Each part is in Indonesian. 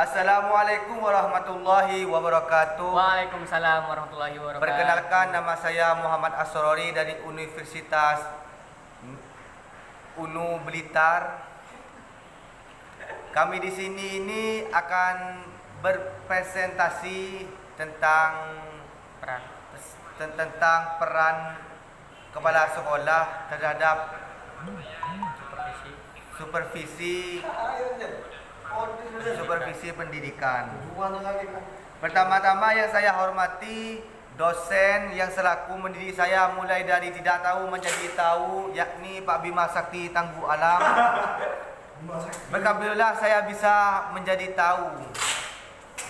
Assalamualaikum warahmatullahi wabarakatuh. Waalaikumsalam warahmatullahi wabarakatuh. Perkenalkan, nama saya Muhammad Asrori dari Universitas UNU Blitar. Kami di sini ini akan berpresentasi tentang peran kepala sekolah terhadap supervisi pendidikan. Pertama-tama yang saya hormati dosen yang selaku mendidik saya mulai dari tidak tahu menjadi tahu, yakni Pak Bima Sakti Tangguh Alam. Alhamdulillah saya bisa menjadi tahu,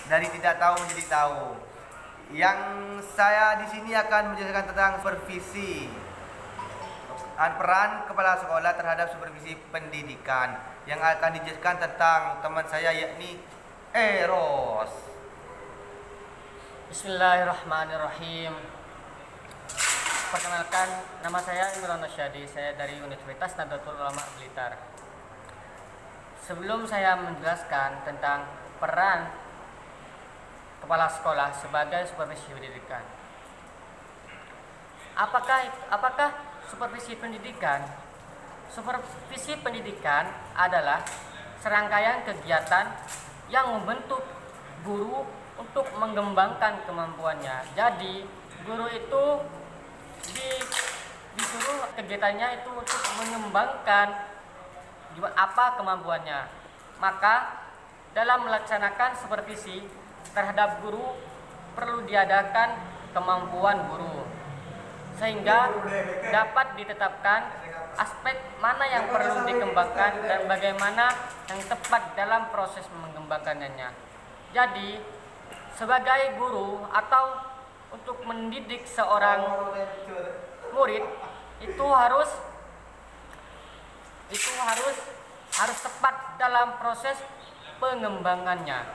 dari tidak tahu menjadi tahu. Yang saya di sini akan menjelaskan tentang supervisi, peran kepala sekolah terhadap supervisi pendidikan, yang akan dijelaskan tentang teman saya yakni Eros. Bismillahirrahmanirrahim. Perkenalkan, nama saya Imran Rosyadi. Saya dari Universitas Nahdlatul Ulama Blitar. Sebelum saya menjelaskan tentang peran kepala sekolah sebagai supervisi pendidikan, apakah supervisi pendidikan? Supervisi pendidikan adalah serangkaian kegiatan yang membentuk guru untuk mengembangkan kemampuannya. Jadi, guru itu disuruh kegiatannya itu untuk mengembangkan apa kemampuannya. Maka, dalam melaksanakan supervisi terhadap guru perlu diadakan kemampuan guru, sehingga dapat ditetapkan aspek mana yang perlu dikembangkan dan bagaimana yang tepat dalam proses mengembangkannya. Jadi, sebagai guru atau untuk mendidik seorang murid itu harus tepat dalam proses pengembangannya.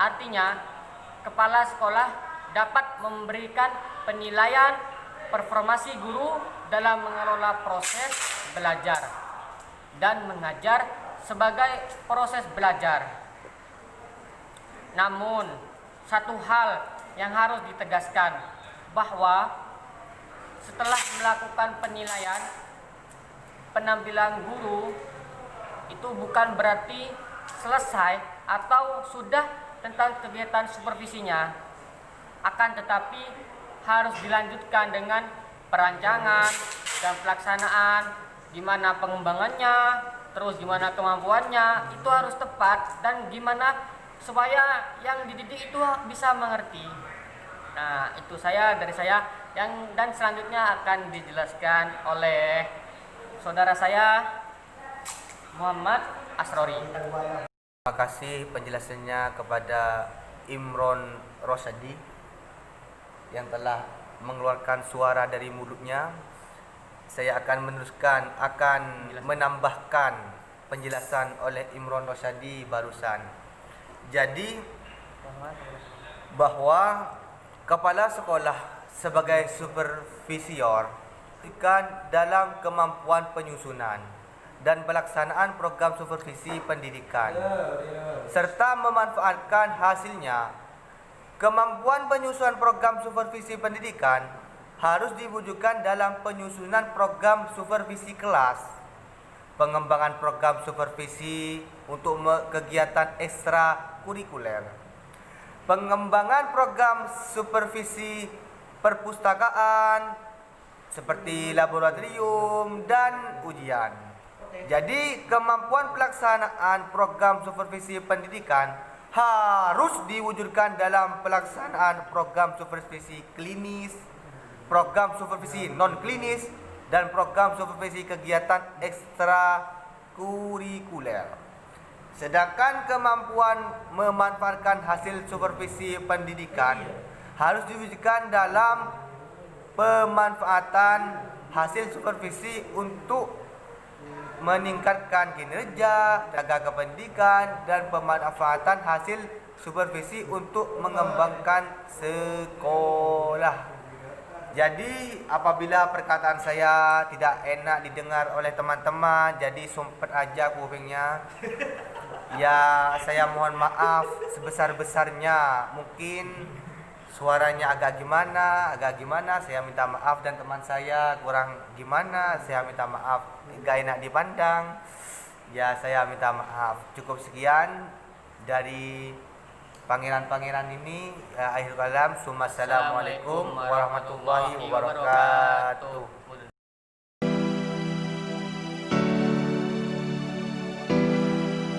Artinya, kepala sekolah dapat memberikan penilaian performasi guru dalam mengelola proses belajar dan mengajar sebagai proses belajar. Namun, satu hal yang harus ditegaskan bahwa setelah melakukan penilaian, penampilan guru itu bukan berarti selesai atau sudah tentang kegiatan supervisinya, akan tetapi harus dilanjutkan dengan perancangan dan pelaksanaan, gimana pengembangannya, terus gimana kemampuannya, itu harus tepat, dan gimana supaya yang dididik itu bisa mengerti. Nah, itu dari saya dan selanjutnya akan dijelaskan oleh saudara saya Muhammad Asrori. Terima kasih penjelasannya kepada Imron Rosyadi yang telah mengeluarkan suara dari mulutnya. Saya akan menambahkan penjelasan oleh Imron Rosyadi barusan. Jadi, bahwa kepala sekolah sebagai supervisor dalam kemampuan penyusunan dan pelaksanaan program supervisi pendidikan, serta memanfaatkan hasilnya. Kemampuan penyusunan program supervisi pendidikan harus diwujudkan dalam penyusunan program supervisi kelas, pengembangan program supervisi untuk kegiatan ekstrakurikuler, pengembangan program supervisi perpustakaan seperti laboratorium dan ujian. Jadi, kemampuan pelaksanaan program supervisi pendidikan harus diwujudkan dalam pelaksanaan program supervisi klinis, program supervisi non-klinis, dan program supervisi kegiatan ekstrakurikuler. Sedangkan kemampuan memanfaatkan hasil supervisi pendidikan harus diwujudkan dalam pemanfaatan hasil supervisi untuk meningkatkan kinerja, tenaga pendidikan, dan pemanfaatan hasil supervisi untuk mengembangkan sekolah. Jadi apabila perkataan saya tidak enak didengar oleh teman-teman, jadi sumpet aja kupingnya. Ya, saya mohon maaf sebesar-besarnya. Mungkin suaranya agak gimana, saya minta maaf, dan teman saya kurang gimana, saya minta maaf. Gak enak dipandang, ya saya minta maaf. Cukup sekian dari pangeran-pangeran ini. Akhir kalam, assalamualaikum warahmatullahi wabarakatuh.